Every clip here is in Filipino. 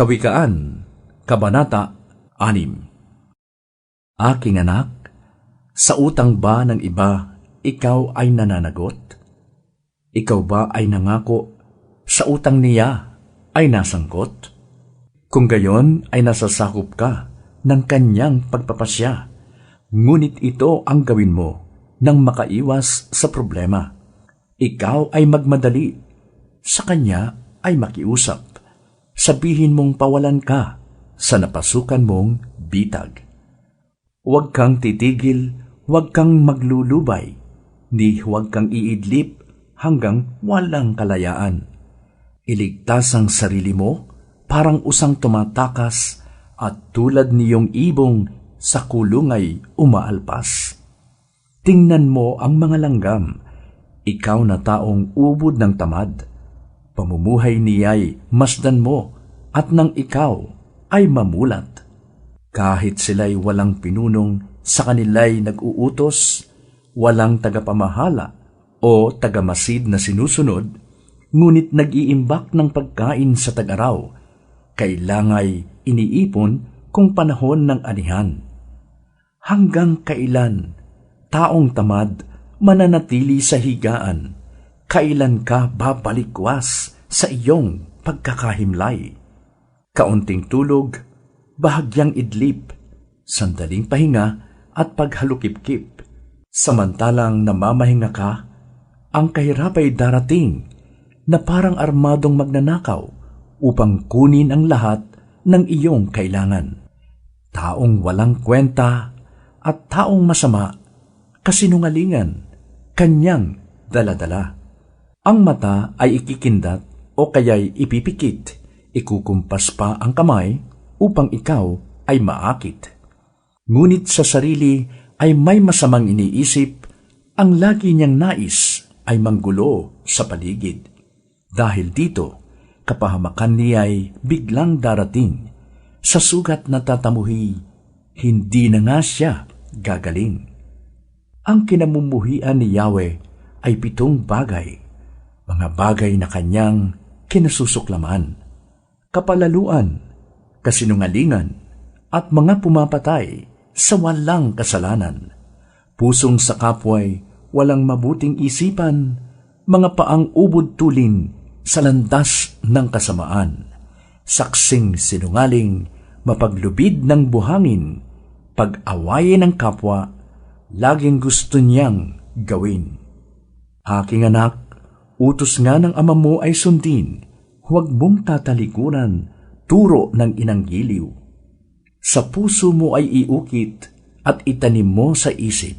Kawikaan, Kabanata 6. Aking anak, sa utang ba ng iba, ikaw ay nananagot? Ikaw ba ay nangako, sa utang niya ay nasangkot? Kung gayon ay nasasakop ka ng kanyang pagpapasya, ngunit ito ang gawin mo nang makaiwas sa problema. Ikaw ay magmadali, sa kanya ay makiusap. Sabihin mong pawalan ka sa napasukan mong bitag. Huwag kang titigil, huwag kang maglulubay, ni huwag kang iidlip hanggang walang kalayaan. Iligtas ang sarili mo, parang usang tumatakas, at tulad niyong ibong sa kulungay umaalpas. Tingnan mo ang mga langgam, ikaw na taong ubod ng tamad. Pamumuhay niya'y masdan mo, at nang ikaw ay mamulat. Kahit sila'y walang pinunong, sa kanila'y nag-uutos, walang tagapamahala o tagamasid na sinusunod, ngunit nag-iimbak ng pagkain sa tag-araw, kailangay iniipon kung panahon ng anihan. Hanggang kailan, taong tamad, mananatili sa higaan? Kailan ka babalikwas sa iyong pagkakahimlay? Kaunting tulog, bahagyang idlip, sandaling pahinga at paghalukip-kip. Samantalang namamahinga ka, ang kahirap ay darating na parang armadong magnanakaw upang kunin ang lahat ng iyong kailangan. Taong walang kwenta at taong masama, kasinungalingan, kanyang daladala. Ang mata ay ikikindat o kaya'y ipipikit, ikukumpas pa ang kamay upang ikaw ay maakit. Ngunit sa sarili ay may masamang iniisip, ang lagi niyang nais ay manggulo sa paligid. Dahil dito, kapahamakan niya'y biglang darating, sa sugat na tatamuhi, hindi na nga siya gagaling. Ang kinamumuhian ni Yahweh ay 7 bagay, mga bagay na kanyang kinasusuklaman: kapalaluan, kasinungalingan, at mga pumapatay sa walang kasalanan, pusong sa kapwa'y walang mabuting isipan, mga paang ubod tulin sa landas ng kasamaan, saksing sinungaling, mapaglubid ng buhangin, pag-awayin ng kapwa, laging gusto niyang gawin. Aking anak, utos nga ng ama mo ay sundin, huwag mong tatalikuran, turo ng inang giliw. Sa puso mo ay iukit at itanim mo sa isip,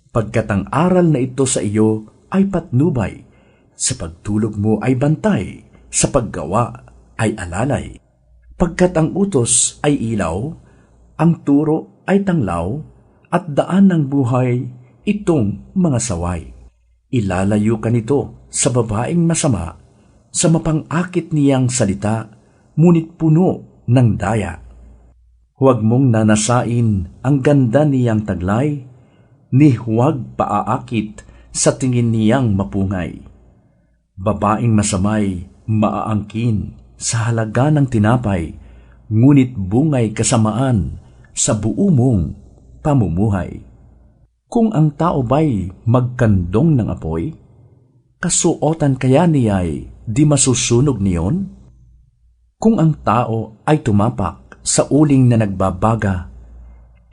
pagkat ang aral na ito sa iyo ay patnubay, sa pagtulog mo ay bantay, sa paggawa ay alalay. Pagkat ang utos ay ilaw, ang turo ay tanglaw, at daan ng buhay itong mga saway. Ilalayo ka nito sa babaeng masama, sa mapangakit niyang salita, ngunit puno ng daya. Huwag mong nanasain ang ganda niyang taglay, ni huwag paaakit sa tingin niyang mapungay. Babaeng masamay maaangkin sa halaga ng tinapay, ngunit bungay kasamaan sa buo mong pamumuhay. Kung ang tao ba'y magkandong ng apoy, kasuotan kaya niya'y di masusunog niyon? Kung ang tao ay tumapak sa uling na nagbabaga,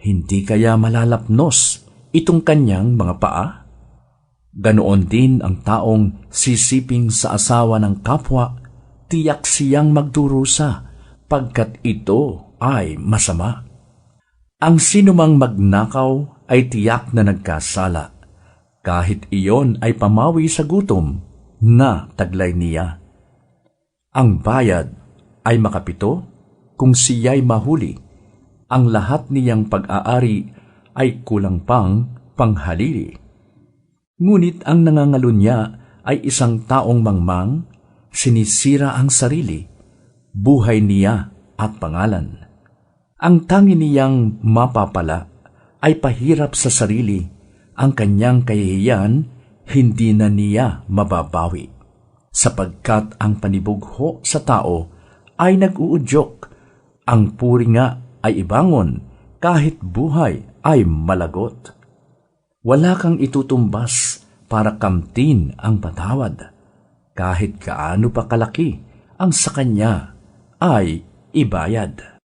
hindi kaya malalapnos itong kanyang mga paa? Ganoon din ang taong sisiping sa asawa ng kapwa, tiyak siyang magdurusa, pagkat ito ay masama. Ang sinumang magnakaw ay tiyak na nagkasala, kahit iyon ay pamawi sa gutom na taglay niya. Ang bayad ay makapito kung siya'y mahuli, ang lahat niyang pag-aari ay kulang pang panghalili. Ngunit ang nangangalunya ay isang taong mangmang, sinisira ang sarili, buhay niya at pangalan. Ang tangi niyang mapapala ay pahirap sa sarili, ang kanyang kahihiyan hindi na niya mababawi. Sapagkat ang panibugho sa tao ay nag-uudyok. Ang puri nga ay ibangon, kahit buhay ay malagot. Wala kang itutumbas para kamtin ang patawad. Kahit kaano pa kalaki ang sa kanya ay ibayad.